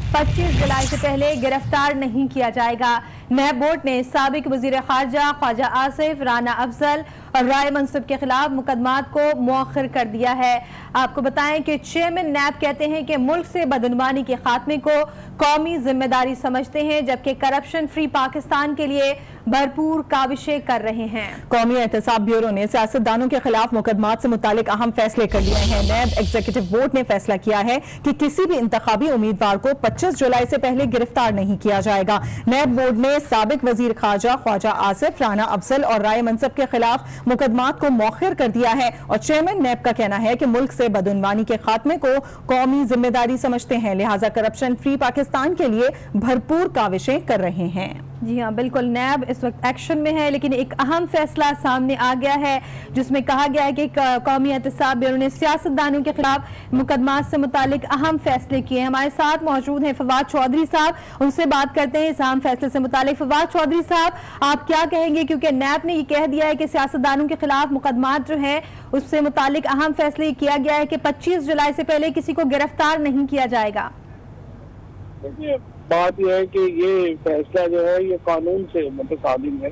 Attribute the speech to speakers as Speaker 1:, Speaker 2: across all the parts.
Speaker 1: 25 जुलाई से पहले गिरफ्तार नहीं किया जाएगा। नैब बोर्ड ने साबिक वजीर खारजा ख्वाजा आसिफ, राना अफजल और राय मनसब के खिलाफ मुकदमात को मौखर कर दिया है। आपको बताएं कि चेयरमैन नैब कहते हैं कि मुल्क से बदनवानी के खात्मे को कौमी जिम्मेदारी समझते हैं, जबकि करप्शन फ्री पाकिस्तान के लिए भरपूर काविशें कर रहे हैं।
Speaker 2: कौमी एहतसाब ब्यूरो ने सियासतदानों के खिलाफ मुकदमात से मुतालिक अहम फैसले कर लिए हैं। नैब एग्जीक्यूटिव बोर्ड ने फैसला किया है कि किसी भी इंतखाबी उम्मीदवार को 25 जुलाई से पहले गिरफ्तार नहीं किया जाएगा। नैब बोर्ड ने साबिक वजीर खारजा ख्वाजा आसिफ, राना अफजल और राय मनसब के खिलाफ मुकदमात को मौखर कर दिया है और चेयरमैन नैब का कहना है कि मुल्क से बदउनवानी के खात्मे को कौमी जिम्मेदारी समझते हैं, लिहाजा करप्शन फ्री पाकिस्तान के लिए भरपूर काविशें कर रहे हैं।
Speaker 1: जी हाँ, बिल्कुल। नैब इस वक्त एक्शन में है, लेकिन एक अहम फैसला सामने आ गया है जिसमें कहा गया है कि कौमी एहतसाब ब्यूरो ने सियासतदानों के खिलाफ मुकदमात से मुतालिक अहम फैसले किए हैं। हमारे साथ मौजूद हैं फवाद चौधरी साहब, उनसे बात करते हैं इस अहम फैसले से मुतालिक। फवाद चौधरी साहब, आप क्या कहेंगे, क्योंकि नैब ने ये कह दिया है कि सियासतदानों के खिलाफ मुकदमात जो है उससे मुतालिक अहम फैसले किया गया है कि 25 जुलाई से पहले किसी को गिरफ्तार नहीं किया जाएगा।
Speaker 3: बात यह है कि ये फैसला जो है ये कानून से मुतसादिम है,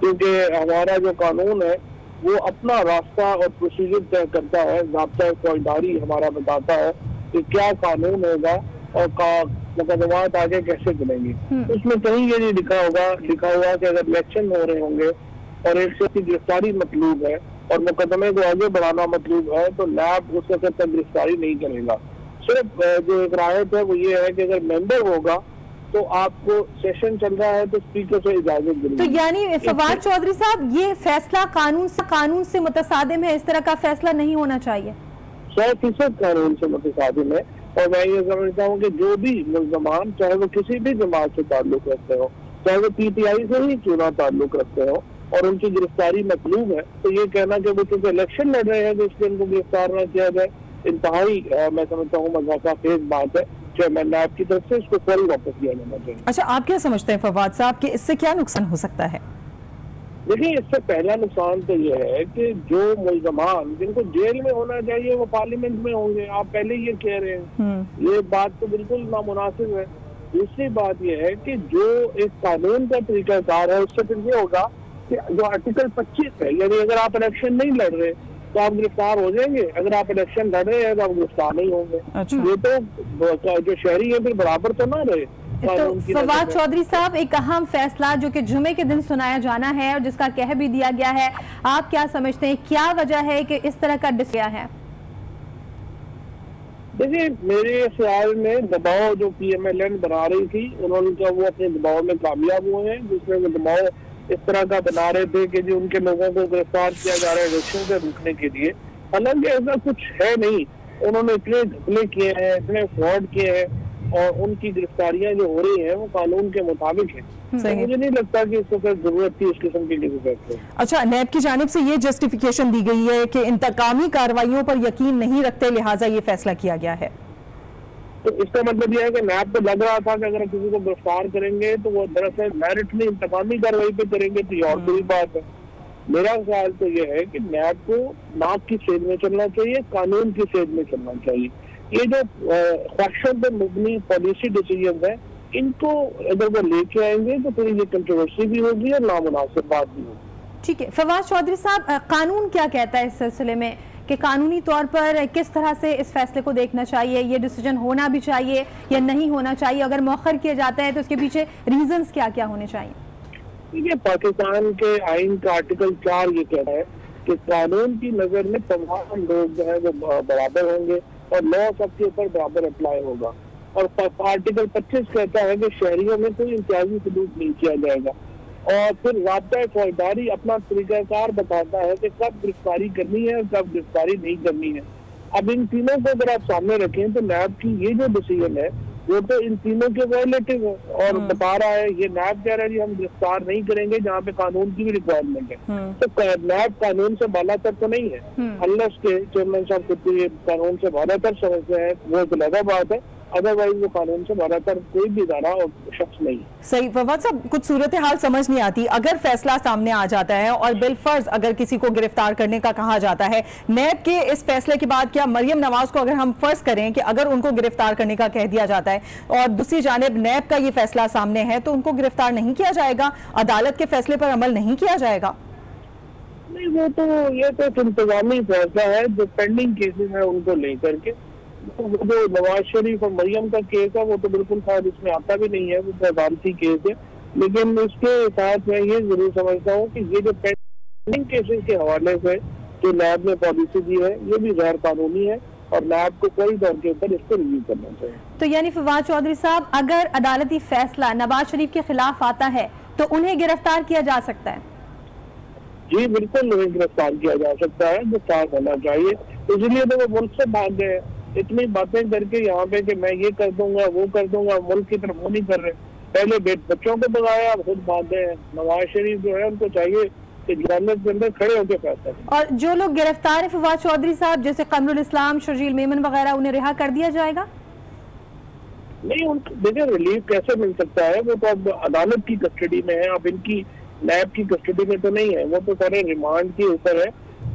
Speaker 3: क्योंकि हमारा जो कानून है वो अपना रास्ता और प्रोसीजर तय करता है। ज़ाब्ता फौजदारी हमारा बताता है कि क्या कानून होगा और मुकदमात आगे कैसे चलेंगे। उसमें कहीं ये नहीं लिखा हुआ कि अगर इलेक्शन हो रहे होंगे और एक शख्स की गिरफ्तारी मतलूब है और मुकदमे को आगे बढ़ाना मतलूब है तो नैब उस वक्त तक गिरफ्तारी नहीं करेगा। सिर्फ जो एक रायत है वो ये है कि अगर मेंबर होगा तो आपको सेशन चल रहा है तो स्पीकर से इजाजत मिलेगी।
Speaker 1: तो यानी फवाद चौधरी साहब, ये फैसला कानून से मुतसादिम है, इस तरह का फैसला नहीं होना चाहिए।
Speaker 3: 100% कानून से मुतसादिम है और मैं ये समझता हूँ कि जो भी मुल्ज़मान, चाहे वो किसी भी जमात से ताल्लुक रखते हो, चाहे वो PTI से ही क्यों ना ताल्लुक रखते हो, और उनकी गिरफ्तारी मतलूब है, तो ये कहना कि वो क्योंकि इलेक्शन लड़ रहे हैं तो इसलिए उनको गिरफ्तार न किया जाए, इंतहाई मैं समझता हूँ मज़ाक़ातेज़ बात है। चेयरमैन नैब की तरफ से इसको फौरी वापस दिया जाना चाहिए।
Speaker 2: अच्छा, आप क्या समझते हैं फवाद साहब कि इससे क्या नुकसान हो सकता है?
Speaker 3: देखिए, इससे पहला नुकसान तो ये है कि जो मुल्ज़मान जिनको जेल में होना चाहिए वो पार्लियामेंट में होंगे। आप पहले ये कह रहे हैं, ये बात तो बिल्कुल नामुनासिब है। दूसरी बात ये है कि जो एक कानून का तरीकाकार है उससे फिर ये होगा कि जो आर्टिकल 25 है, यानी अगर आप इलेक्शन नहीं लड़ रहे तो आप गिरफ्तार हो जाएंगे, अगर आप इलेक्शन लड़ रहे हैं तो आप गिरफ्तार नहीं होंगे।
Speaker 2: अच्छा।
Speaker 3: ये तो जो शहरी है फिर बराबर तो ना रहे।
Speaker 1: तो फवाद चौधरी साहब, एक अहम फैसला जो कि जुमे के दिन सुनाया जाना है और जिसका कह भी दिया गया है, आप क्या समझते हैं, क्या वजह है कि इस तरह का डिसीजन है?
Speaker 3: देखिए, मेरे ख्याल में दबाव जो PMLN बना रही थी, उन्होंने वो अपने दबाव में कामयाब हुए हैं, जिसमें वो दबाव इस तरह का बना रहे थे कि जो उनके लोगों को गिरफ्तार किया जा रहा है इलेक्शन से रुकने के लिए। हालांकि ऐसा कुछ है नहीं, उन्होंने इतने घपले किए हैं, इतने फ्रॉड किए हैं और उनकी गिरफ्तारियां जो हो रही हैं वो कानून के मुताबिक है। तो मुझे नहीं लगता कि इसको फिर जरूरत थी इस किस्म की किसी फैसले।
Speaker 2: अच्छा, नैब की जानिब से ये जस्टिफिकेशन दी गई है कि इंतकामी कार्रवाइयों पर यकीन नहीं रखते, लिहाजा ये फैसला किया गया है।
Speaker 3: तो इसका मतलब यह है कि नैब को लग रहा था कि अगर किसी को गिरफ्तार करेंगे तो वो दरअसल मेरिट में इंतकामी कार्रवाई पे करेंगे, तो ये और बुरी बात है। मेरा ख्याल तो ये है कि नैब को नाक की सेध में चलना चाहिए, कानून की सेध में चलना चाहिए। ये जो ख्वाहिशों पर मबनी पॉलिसी डिसीजन है, इनको अगर वो लेके आएंगे तो फिर ये कंट्रोवर्सी भी होगी और नामुनासिब बात भी होगी।
Speaker 1: ठीक है फवाद चौधरी साहब, कानून क्या कहता है इस सिलसिले में कि कानूनी तौर पर किस तरह से इस फैसले को देखना चाहिए, ये डिसीजन होना भी चाहिए या नहीं होना चाहिए, अगर मौखर किया जाता है तो उसके पीछे रीजंस क्या क्या होने चाहिए?
Speaker 3: ये पाकिस्तान के आइन का आर्टिकल 4 ये कहता है कि कानून की नजर में तमाम लोग जो है वो बराबर होंगे और लॉ सबके ऊपर बराबर अप्लाई होगा। और आर्टिकल 25 कहता है कि शहरियों में कोई इम्तियाजी सलूक नहीं किया जाएगा। और फिर ज़ाब्ता फौजदारी अपना तरीकाकार बताता है कि कब गिरफ्तारी करनी है और कब गिरफ्तारी नहीं करनी है। अब इन तीनों को अगर आप सामने रखें तो नैब की ये जो डिसीजन है वो तो इन तीनों के वायलेटिव है और बता रहा है, ये नैब कह रहा है कि हम गिरफ्तार नहीं करेंगे जहाँ पे कानून की भी रिक्वायरमेंट है। तो नैब कानून से बालातर तो नहीं है, अल्लाह के चेयरमैन साहब खुद ये कानून से बालातर समझते हैं, वो तो अलग बात है। अदरवाइज वो कानून से बराबर कोई भी इदारा और शख्स नहीं।
Speaker 2: सही। फवाद साहब, कुछ सूरत हाल समझ नहीं आती, अगर फैसला सामने आ जाता है और बिलफर्ज अगर किसी को गिरफ्तार करने का कहा जाता है, नैब के इस फैसले के बाद क्या मरियम नवाज को अगर हम फर्ज करें कि अगर उनको गिरफ्तार करने का कह दिया जाता है और दूसरी जानिब नैब का ये फैसला सामने है, तो उनको गिरफ्तार नहीं किया जाएगा, अदालत के फैसले पर अमल नहीं किया जाएगा?
Speaker 3: नहीं, वो तो ये तो इंतजामी फैसला है जो पेंडिंग केसेस है उनको लेकर के। वो जो नवाज शरीफ और मरियम का केस है वो तो बिल्कुल शायद इसमें आता भी नहीं है, वो तो अदालती केस है। लेकिन इसके साथ मैं ये जरूर समझता हूँ कि ये जो पेंडिंग केसेस के हवाले से जो नैब ने पॉलिसी दी है ये भी गैर कानूनी है और नैब को कोई दौर के ऊपर इसको रिव्यू करना चाहिए।
Speaker 1: तो यानी फवाद चौधरी साहब, अगर अदालती फैसला नवाज शरीफ के खिलाफ आता है तो उन्हें गिरफ्तार किया जा सकता है?
Speaker 3: जी बिल्कुल, उन्हें गिरफ्तार किया जा सकता है, गिरफ्तार होना चाहिए। इसलिए तो वो मुल्क से भाग गए, इतनी बातें करके यहाँ पे कि मैं ये कर दूंगा वो कर दूंगा, मुल्क की तरफ वो नहीं कर रहे। पहले बच्चों को भगाया, खुद भाग गए। नवाज शरीफ जो है उनको चाहिए कि अदालत के अंदर खड़े होकर फैसला करें।
Speaker 1: और जो लोग गिरफ्तार है फवाद चौधरी साहब, जैसे कमरुल इस्लाम, शर्जील मेमन वगैरह, उन्हें रिहा कर दिया जाएगा?
Speaker 3: नहीं, उनको देखिए रिलीफ कैसे मिल सकता है, वो तो अब अदालत की कस्टडी में है, अब इनकी नैब की कस्टडी में तो नहीं है, वो तो सारे रिमांड के ऊपर है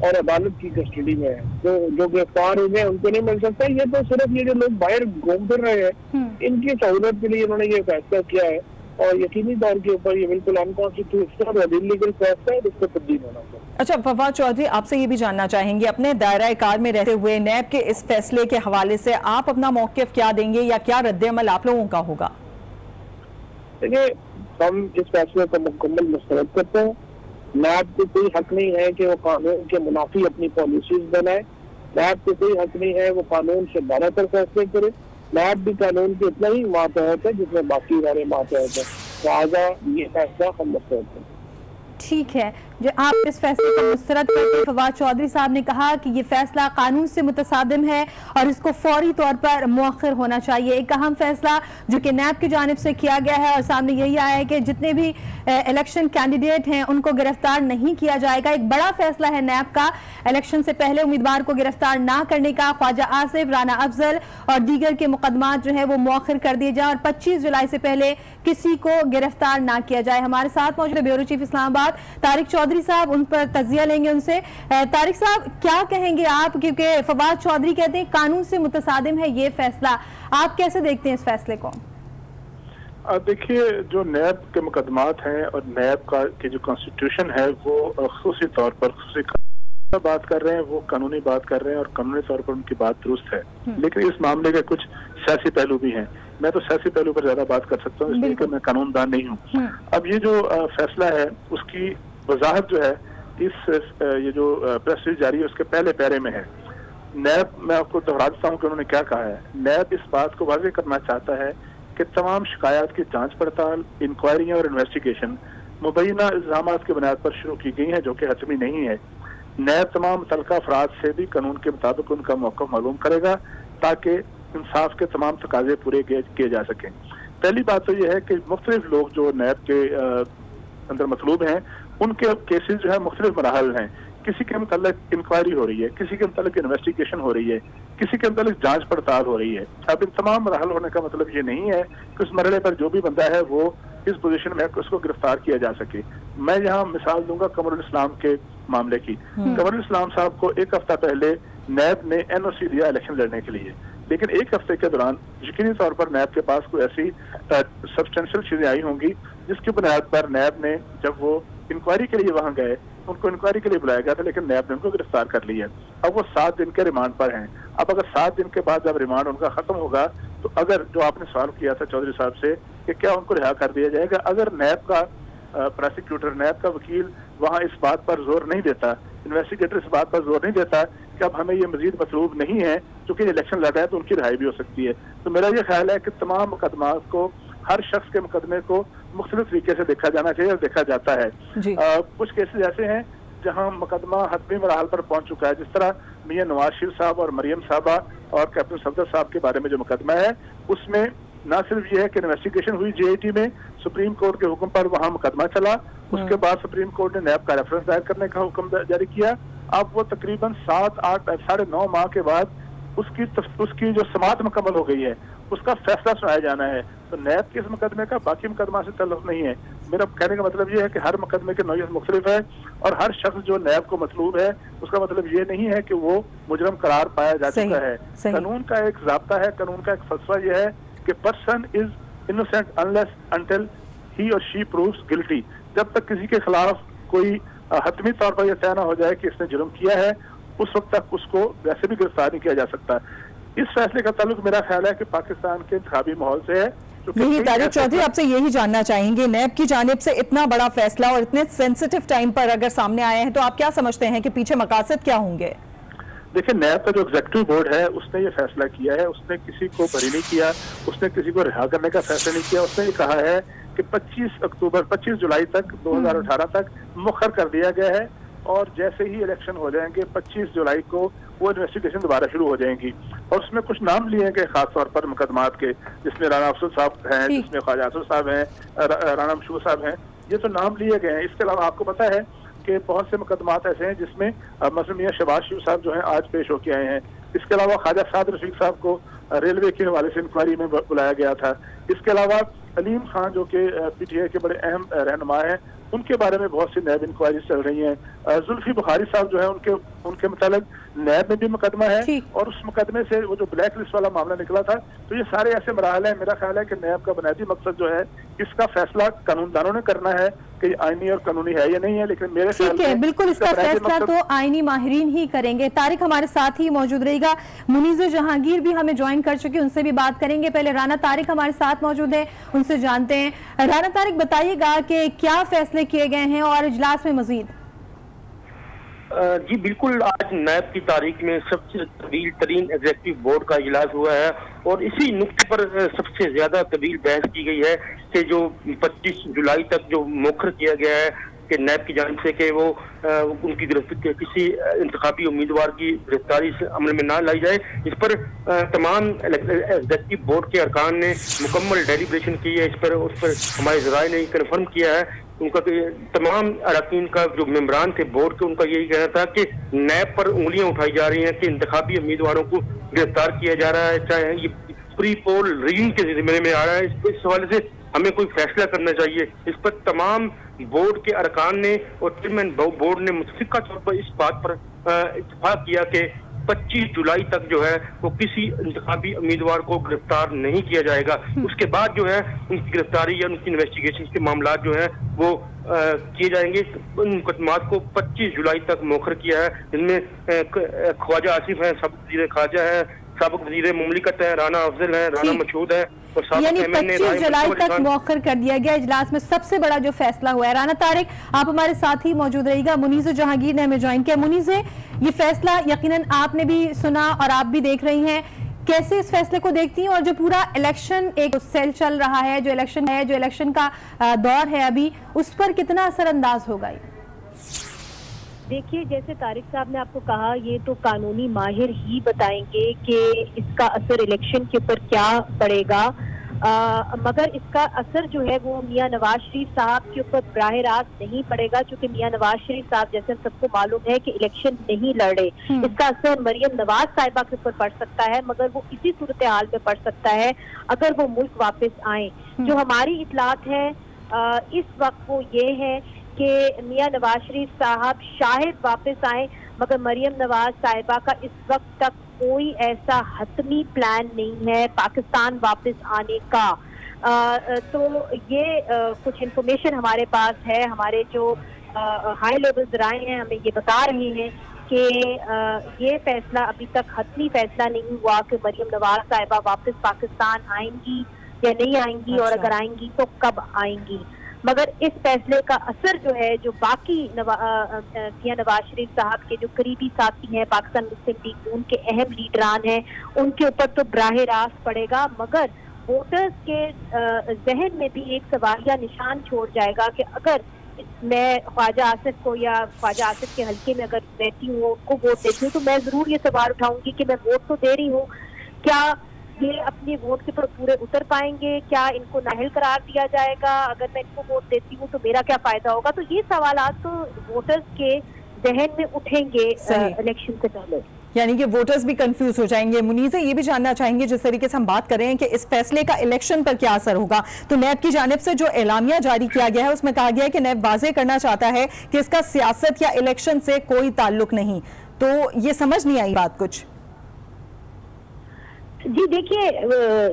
Speaker 3: और अदालत की कस्टडी में है। जो गिरफ्तार हुए हैं उनको नहीं मिल सकता। ये तो सिर्फ ये जो लोग बाहर घूम फिर रहे हैं इनकी सहूलत के लिए उन्होंने ये फैसला किया है और यकीनी तौर के ऊपर ये बिल्कुल अनकॉन्स्टिट्यूशनल और इलीगल फैसला है, इसको तब्दील होना चाहिए।
Speaker 2: अच्छा फवाद चौधरी, आपसे ये भी जानना चाहेंगे, अपने दायरा कार में रहते हुए नैब के इस फैसले के हवाले से आप अपना मौक़िफ़ क्या देंगे या क्या रद्द-ए-अमल आप लोगों का होगा?
Speaker 3: देखिए, हम इस फैसले को मुकम्मल मुस्तरद करते हैं। नैब को कोई हक नहीं है कि वो कानून के मुनाफी अपनी पॉलिसीज बनाए। नैब को कोई हक नहीं है वो कानून से बारतर फैसले करे। नैब भी कानून के इतना ही मातहत है जिसमें बाकी सारे मातहत है। लिहाजा ये फैसला हम मुस्तरद करते हैं।
Speaker 1: ठीक है, जो आप इस फैसले को मुस्तरद करके फवाद चौधरी साहब ने कहा कि ये फैसला कानून से मुतसादिम है और इसको फौरी तौर पर मुअख्खर होना चाहिए। एक अहम फैसला जो कि नैब की जानिब से किया गया है और सामने यही आया है कि जितने भी इलेक्शन कैंडिडेट हैं उनको गिरफ्तार नहीं किया जाएगा। एक बड़ा फैसला है नैब का, इलेक्शन से पहले उम्मीदवार को गिरफ्तार ना करने का। ख्वाजा आसिफ, राना अफजल और दीगर के मुकदमात जो है वो मुअख्खर कर दिए जाए और 25 जुलाई से पहले किसी को गिरफ्तार ना किया जाए। हमारे साथ मौजूद है ब्यूरो चीफ इस्लामाबाद तारिक चौधरी साहब, उन पर तजिया लेंगे उनसे। तारिक साहब, क्या कहेंगे आप, क्योंकि फवाद चौधरी कहते हैं कानून से मुतसादिम है ये फैसला, आप कैसे देखते हैं इस फैसले को?
Speaker 4: देखिए, जो नैब के मुकदमात हैं और नैब का की जो कॉन्स्टिट्यूशन है वो खुसूसी तौर पर बात कर रहे हैं, वो कानूनी बात कर रहे हैं और कानूनी तौर पर उनकी बात दुरुस्त है। लेकिन इस मामले के कुछ सियासी पहलू भी हैं। मैं तो सियासी पहलू पर ज्यादा बात कर सकता हूँ इसलिए कि मैं कानूनदान नहीं हूँ। अब ये जो फैसला है उसकी वजाहत जो है इस ये जो प्रेस रिलीज जारी है उसके पहले पैरे में है। नैब, मैं आपको दोहरा देता हूँ कि उन्होंने क्या कहा है। नैब इस बात को वाज़ेह करना चाहता है कि तमाम शिकायत की जांच पड़ताल, इंक्वायरियाँ और इन्वेस्टिगेशन मुबैना इल्जाम की बुनियाद पर शुरू की गई है जो कि हतमी नहीं है। नैब तमाम मुतल्लिका अफराद से भी कानून के मुताबिक उनका मौक़िफ़ मालूम करेगा ताकि इंसाफ के तमाम तकाजे पूरे किए जा सकें। पहली बात तो यह है कि मुख्तलिफ लोग जो नैब के अंदर मतलूब हैं उनके केसेस जो है मुख्तलिफ मराहल हैं। किसी के मुतल्लिक इंक्वायरी हो रही है, किसी के मुतल्लिक इन्वेस्टिगेशन हो रही है, किसी के मुतल्लिक जांच पड़ताल हो रही है। अब इन तमाम मराहल होने का मतलब ये नहीं है कि उस मरहले पर जो भी बंदा है वो इस पोजीशन में उसको गिरफ्तार किया जा सके। मैं यहाँ मिसाल दूंगा कमरुल इस्लाम के मामले की। कमरुल इस्लाम साहब को एक हफ्ता पहले नैब ने एनओसी दिया इलेक्शन लड़ने के लिए, लेकिन एक हफ्ते के दौरान यकीनी तौर पर नैब के पास कोई ऐसी सब्सटेंशियल चीजें आई होंगी जिसकी बुनियाद पर नैब ने, जब वो इंक्वायरी के लिए वहां गए, उनको इंक्वायरी के लिए बुलाया गया था लेकिन नैब ने उनको गिरफ्तार कर लिया। अब वो 7 दिन के रिमांड पर हैं। अब अगर 7 दिन के बाद जब रिमांड उनका खत्म होगा तो अगर जो आपने सवाल किया था चौधरी साहब से कि क्या उनको रिहा कर दिया जाएगा, अगर नैब का प्रोसिक्यूटर, नैब का वकील वहाँ इस बात पर जोर नहीं देता, इन्वेस्टिगेटर इस बात पर जोर नहीं देता कि अब हमें ये मजीद मतलूब नहीं है क्योंकि इलेक्शन लड़ रहा है तो उनकी रिहाई भी हो सकती है। तो मेरा ये ख्याल है कि तमाम मुकदमा को, हर शख्स के मुकदमे को मुख्तलिफ तरीके से देखा जाना चाहिए और देखा जाता है। कुछ केसेस ऐसे हैं जहां मुकदमा हतमी मराहल पर पहुंच चुका है, जिस तरह मियां नवाज शरीफ साहब और मरियम साहबा और कैप्टन सफदर साहब के बारे में जो मुकदमा है उसमें न सिर्फ ये है कि इन्वेस्टिगेशन हुई जेआईटी में, सुप्रीम कोर्ट के हुक्म पर वहां मुकदमा चला, उसके बाद सुप्रीम कोर्ट ने नैब का रेफरेंस दायर करने का हुक्म जारी किया। अब वो तकरीबन 7, 8, 9.5 माह के बाद उसकी जो समाअत मुकम्मल हो गई है उसका फैसला सुनाया जाना है। तो नैब के इस मुकदमे का बाकी मुकदमा से ताल्लुक नहीं है। मेरा कहने का मतलब ये है कि हर मुकदमे की नौयत मुख्तलिफ है और हर शख्स जो नैब को मतलूब है उसका मतलब ये नहीं है कि वो मुजरम करार पाया जा चुका है। कानून का एक ज़ाब्ता है, कानून का एक फलसफा ये है कि person is innocent unless until he और शी प्रूव्स गिल्टी। जब तक किसी के खिलाफ कोई हतमी तौर पर यह तय ना हो जाए कि इसने जुर्म किया है उस वक्त तक उसको वैसे भी गिरफ्तार नहीं किया जा सकता। इस फैसले का ताल्लुक मेरा ख्याल है कि पाकिस्तान के इंतखाबी माहौल से है।
Speaker 2: यही तारिक चौधरी आपसे यही जानना चाहेंगे, नैब की जानिब से इतना बड़ा फैसला और इतने सेंसिटिव टाइम पर अगर सामने आए हैं तो आप क्या समझते हैं कि पीछे मकासद क्या होंगे?
Speaker 4: देखिए, नैब का जो एग्जीक्यूटिव बोर्ड है उसने ये फैसला किया है, उसने किसी को बरी नहीं किया, उसने किसी को रिहा करने का फैसला नहीं किया। उसने ये कहा है कि 25 जुलाई तक 2018 तक मुखर कर दिया गया है और जैसे ही इलेक्शन हो जाएंगे 25 जुलाई को वो इन्वेस्टिगेशन दोबारा शुरू हो जाएंगी। और उसमें कुछ नाम लिए गए खास तौर पर मुकदमात के, जिसमें राना अफजल साहब हैं, जिसमें ख्वाजा आसिफ साहब हैं, राना मशहूर साहब हैं, ये तो नाम लिए गए हैं। इसके अलावा आपको पता है कि बहुत से मुकदमात ऐसे हैं जिसमें मसलन मियां शहबाज शरीफ साहब जो हैं आज पेश होके आए हैं। इसके अलावा ख्वाजा साद रफीक साहब को रेलवे के हवाले से इंक्वायरी में बुलाया गया था। इसके अलावा अलीम खान जो कि पीटीआई के बड़े अहम रहनुमा हैं, उनके बारे में बहुत सी नैब इंक्वायरी चल रही हैं। जुल्फी बुखारी साहब जो है उनके मुतालिक नैब में भी मुकदमा है और उस मुकदमे से वो जो ब्लैक लिस्ट वाला मामला निकला था। तो ये सारे ऐसे मराहल हैं। मेरा ख्याल है कि नैब का बुनियादी मकसद जो है इसका फैसला कानूनदानों ने करना है कि आईनी और कानूनी है या नहीं है, लेकिन मेरे ख्याल में
Speaker 1: बिल्कुल इसका फैसला तो आईनी माहिरीन ही करेंगे। तारिक हमारे साथ ही मौजूद रहेगा, मुनीज़ जहांगीर भी हमें ज्वाइन कर चुके, उनसे भी बात करेंगे। पहले राना तारिक हमारे साथ मौजूद है, उनसे जानते हैं। राना तारिक, बताइएगा कि क्या फैसले किए गए हैं और इजलास में मजीद?
Speaker 5: जी बिल्कुल, आज नैब की तारीख में सबसे तवील तरीन एग्जीक्यूटिव बोर्ड का इजलास हुआ है और इसी नुक्ते पर सबसे ज्यादा तवील बहस की गई है कि जो 25 जुलाई तक जो मुखर किया गया है कि नैब की जानिब से कि वो उनकी किसी इंतखाबी उम्मीदवार की गिरफ्तारी से अमल में ना लाई जाए, इस पर तमाम एग्जीक्यूटिव बोर्ड के अरकान ने मुकम्मल डेलिब्रेशन की है। उस पर हमारे ज़राए ने कन्फर्म किया है। उनका तमाम अरकान का जो मेंबरान थे बोर्ड के, उनका यही कहना था कि नैब पर उंगलियां उठाई जा रही हैं कि इंतखाबी उम्मीदवारों को गिरफ्तार किया जा रहा है, चाहे ये प्री पोल रिगिंग के जिम्मे में आ रहा है। इस हवाले से हमें कोई फैसला करना चाहिए। इस पर तमाम बोर्ड के अरकान ने और चेयरमैन बोर्ड ने मुतफिका तौर पर इस बात पर इत्तेफाक किया कि 25 जुलाई तक जो है वो किसी इंतखाबी उम्मीदवार को गिरफ्तार नहीं किया जाएगा। उसके बाद जो है उनकी गिरफ्तारी या उनकी इन्वेस्टिगेशन के मामला जो है वो किए जाएंगे। उन मुकदमात को 25 जुलाई तक मौखर किया है, जिनमें ख्वाजा आसिफ है, सबक वज़ीर खारजा है, सबक वज़ीर मुमलिकत है, राना अफजल है, राना मशहूद है और
Speaker 1: यानी 25 जुलाई तक मौखर कर दिया गया। इजलास में सबसे बड़ा जो फैसला हुआ है। राना तारिक, आप हमारे साथ ही मौजूद रहिएगा। मुनीज़ जहांगीर ने हमें ज्वाइन किया। मुनीज़, ये फैसला यकीनन आपने भी सुना और आप भी देख रही हैं, कैसे इस फैसले को देखती हैं? और जो पूरा इलेक्शन एक सेल चल रहा है, जो इलेक्शन का दौर है अभी, उस पर कितना असरअंदाज होगा?
Speaker 6: देखिए, जैसे तारिक साहब ने आपको कहा, ये तो कानूनी माहिर ही बताएंगे कि इसका असर इलेक्शन के ऊपर क्या पड़ेगा। मगर इसका असर जो है वो मियां नवाज शरीफ साहब के ऊपर बराह रास्त नहीं पड़ेगा, क्योंकि मियां नवाज शरीफ साहब, जैसे सबको मालूम है कि इलेक्शन नहीं लड़े। इसका असर मरियम नवाज साहिबा के ऊपर पड़ सकता है, मगर वो इसी सूरत हाल में पड़ सकता है अगर वो मुल्क वापस आए। जो हमारी इतलात है इस वक्त वो ये है कि मियां नवाज शरीफ साहब शायद वापस आए, मगर मरियम नवाज साहिबा का इस वक्त तक कोई ऐसा हतमी प्लान नहीं है पाकिस्तान वापस आने का। तो ये कुछ इन्फॉर्मेशन हमारे पास है, हमारे जो हाई लेवल ज़राए हैं हमें ये बता रहे हैं कि ये फैसला अभी तक हतमी फैसला नहीं हुआ कि मरियम नवाज साहिबा वापस पाकिस्तान आएंगी या नहीं आएंगी, और अगर आएंगी तो कब आएंगी। मगर इस फैसले का असर जो है, जो बाकी मियां नवाज शरीफ साहब के जो करीबी साथी हैं, पाकिस्तान मुस्लिम लीग उनके अहम लीडरान हैं, उनके ऊपर तो बराह रास्त पड़ेगा, मगर वोटर्स के जहन में भी एक सवालिया निशान छोड़ जाएगा कि अगर मैं ख्वाजा आसिफ को या ख्वाजा आसिफ के हल्के में अगर रहती हूँ, उनको वोट देती हूँ, तो मैं जरूर ये सवाल उठाऊंगी कि मैं वोट तो दे रही हूँ, क्या ये अपने वोट के पर पूरे उतर पाएंगे? क्या इनको नाअहल करार दिया जाएगा? अगर मैं इनको वोट देती हूँ तो मेरा क्या फायदा होगा? तो ये सवाल तो वोटर्स के जहन में उठेंगे इलेक्शन से पहले।
Speaker 2: यानी कि वोटर्स भी कंफ्यूज हो जाएंगे। मुनीज़ा, ये भी जानना चाहेंगे, जिस तरीके से हम बात कर रहे हैं कि इस फैसले का इलेक्शन पर क्या असर होगा, तो नैब की जानिब से जो एलामिया जारी किया गया है उसमें कहा गया है कि नैब वाज़ेह करना चाहता है कि इसका सियासत या इलेक्शन से कोई ताल्लुक नहीं। तो ये समझ नहीं आई बात कुछ।
Speaker 6: जी देखिए,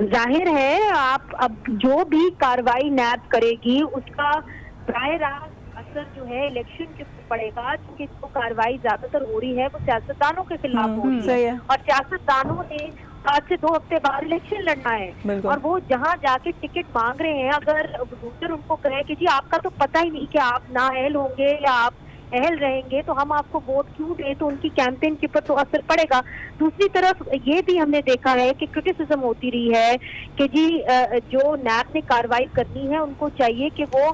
Speaker 6: जाहिर है आप अब जो भी कार्रवाई नैब करेगी उसका बराह रास्त असर जो है इलेक्शन के ऊपर पड़ेगा, क्योंकि जो कार्रवाई ज्यादातर हो रही है वो सियासतदानों के खिलाफ हो रही है और सियासतदानों ने आज से 2 हफ्ते बाद इलेक्शन लड़ना है और वो जहाँ जाके टिकट मांग रहे हैं, अगर वोटर उनको कहे कि जी आपका तो पता ही नहीं कि आप नाअहल होंगे या आप अहल रहेंगे तो हम आपको वोट क्यों दें, तो उनकी कैंपेन के ऊपर तो असर पड़ेगा। दूसरी तरफ ये भी हमने देखा है कि क्रिटिसिज्म होती रही है कि जी जो नैब ने कार्रवाई करनी है उनको चाहिए कि वो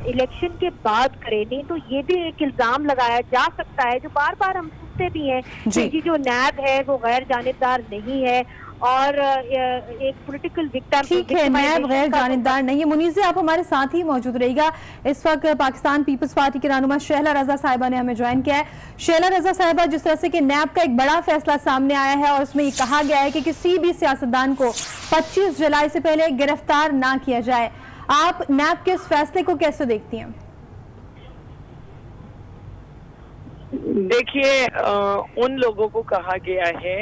Speaker 6: इलेक्शन के बाद करे, नहीं तो ये भी एक इल्जाम लगाया जा सकता है जो बार बार हम सुनते भी हैं कि जी जो नैब है वो गैर जानिबदार नहीं है और एक पॉलिटिकल विक्टिम।
Speaker 1: ठीक है, नैब गैर जानिबदार नहीं है। मुनीज़, आप हमारे साथ ही मौजूद रहिएगा। इस वक्त पाकिस्तान पीपल्स पार्टी की रहनुमा शहला रजा साहिबा ने हमें ज्वाइन किया है। शहला रजा साहिबा, जिस तरह से कि नैब का एक बड़ा फैसला सामने आया है और उसमें ये कहा गया है कि किसी भी सियासतदान को 25 जुलाई से पहले गिरफ्तार ना किया जाए, आप नैब के इस फैसले को कैसे देखती हैं?
Speaker 7: देखिए, उन लोगों को कहा गया है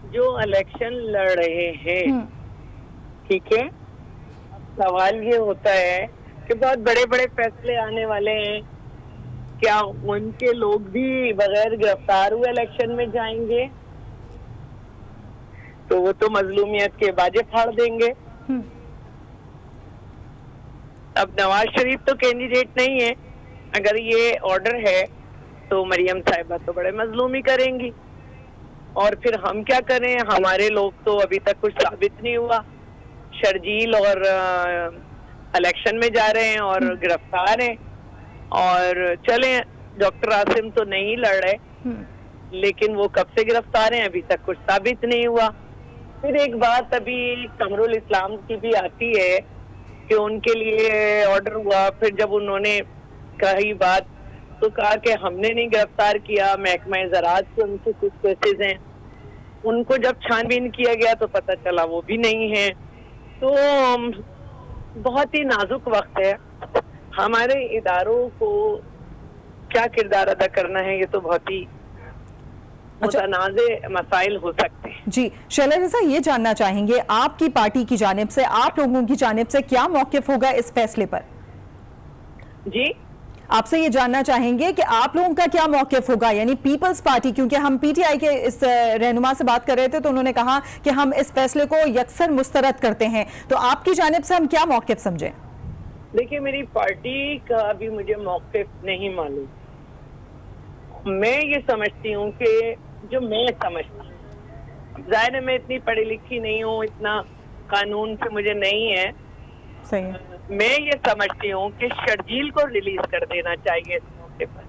Speaker 7: जो इलेक्शन लड़ रहे हैं, ठीक है। सवाल ये होता है कि बहुत बड़े बड़े फैसले आने वाले हैं, क्या उनके लोग भी बगैर गिरफ्तार हुए इलेक्शन में जाएंगे? तो वो तो मजलूमियत के बाजे फाड़ देंगे। अब नवाज शरीफ तो कैंडिडेट नहीं है, अगर ये ऑर्डर है तो मरियम साहिबा तो बड़े मजलूमी करेंगी और फिर हम क्या करें? हमारे लोग तो अभी तक कुछ साबित नहीं हुआ। शर्जील और इलेक्शन में जा रहे हैं और गिरफ्तार हैं और चले डॉक्टर आसिम तो नहीं लड़ रहे, लेकिन वो कब से गिरफ्तार हैं अभी तक कुछ साबित नहीं हुआ। फिर एक बात अभी कमरुल इस्लाम की भी आती है कि उनके लिए ऑर्डर हुआ, फिर जब उन्होंने कही बात तो कहा कि हमने नहीं गिरफ्तार किया, महकमा ज़राअत से उनके कुछ केसेस हैं, उनको जब छानबीन किया गया तो पता चला वो भी नहीं है। तो बहुत ही नाजुक वक्त है। हमारे इदारों को क्या किरदार अदा करना है, ये तो बहुत ही मुतनाज़े मसाइल हो सकते हैं।
Speaker 2: जी शैला रज़ा, ये जानना चाहेंगे आपकी पार्टी की जानिब से, आप लोगों की जानिब से क्या मौक़िफ़ होगा इस फैसले पर?
Speaker 7: जी,
Speaker 2: आपसे ये जानना चाहेंगे कि आप लोगों का क्या मौक़िफ़ होगा, यानी पीपल्स पार्टी, क्योंकि हम पीटीआई के इस रहनुमा से बात कर रहे थे तो उन्होंने कहा कि हम इस फैसले को यकसर मुस्तरद करते हैं, तो आपकी जानिब से हम क्या मौक़िफ़ समझें?
Speaker 7: देखिए, मेरी पार्टी का अभी मुझे मौक़िफ़ नहीं मालूम। मैं ये समझती हूँ कि जो मैं समझती हूँ, ज़ाहिर है मैं इतनी पढ़ी लिखी नहीं हूँ, इतना कानून से मुझे नहीं है,
Speaker 2: सही है।
Speaker 7: मैं ये समझती हूँ कि शर्जील को रिलीज कर देना चाहिए इस मौके पर।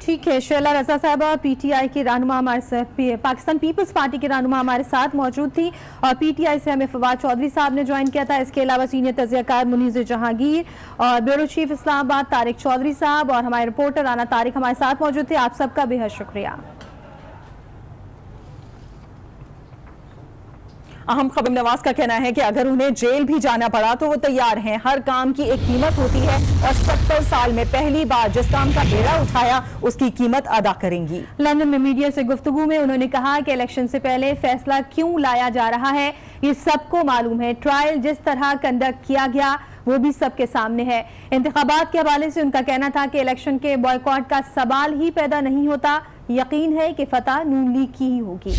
Speaker 1: ठीक है, शैला रज़ा साहिबा पीटीआई की रहनुमा हमारे साथ, पाकिस्तान पीपल्स पार्टी की रहनुमा हमारे साथ मौजूद थी और पीटीआई से हमें फवाद चौधरी साहब ने ज्वाइन किया था। इसके अलावा सीनियर तज़कियाकार मुनीज़ जहांगीर और ब्यूरो चीफ इस्लामाबाद तारिक चौधरी साहब और हमारे रिपोर्टर राना तारिक हमारे साथ मौजूद थे। आप सबका बेहद शुक्रिया।
Speaker 2: अहम खबर नवाज का कहना है कि अगर उन्हें जेल भी जाना पड़ा तो वो तैयार हैं। हर काम की एक कीमत होती है और 70 साल में पहली बार जिस काम का बेड़ा उठाया उसकी कीमत अदा करेंगी।
Speaker 1: लंदन में मीडिया से गुफ्तगू में उन्होंने कहा कि इलेक्शन से पहले फैसला क्यों लाया जा रहा है ये सबको मालूम है। ट्रायल जिस तरह कंडक्ट किया गया वो भी सबके सामने है। इंतखाबात के हवाले से उनका कहना था कि इलेक्शन के बॉयकॉट का सवाल ही पैदा नहीं होता। यकीन है कि फतह नून लीग की ही होगी।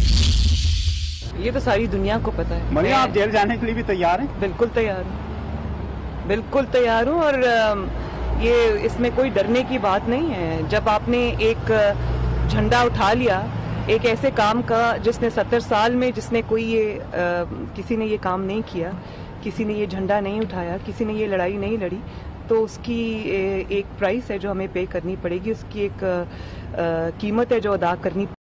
Speaker 8: ये तो सारी दुनिया को पता है।
Speaker 9: मरियम, आप जेल जाने के लिए भी तैयार हैं?
Speaker 8: बिल्कुल तैयार हूँ, बिल्कुल तैयार हूँ और ये इसमें कोई डरने की बात नहीं है। जब आपने एक झंडा उठा लिया एक ऐसे काम का जिसने 70 साल में जिसने कोई ये किसी ने ये काम नहीं किया, किसी ने ये झंडा नहीं उठाया, किसी ने ये लड़ाई नहीं लड़ी, तो उसकी एक प्राइस है जो हमें पे करनी पड़ेगी, उसकी एक कीमत है जो अदा करनी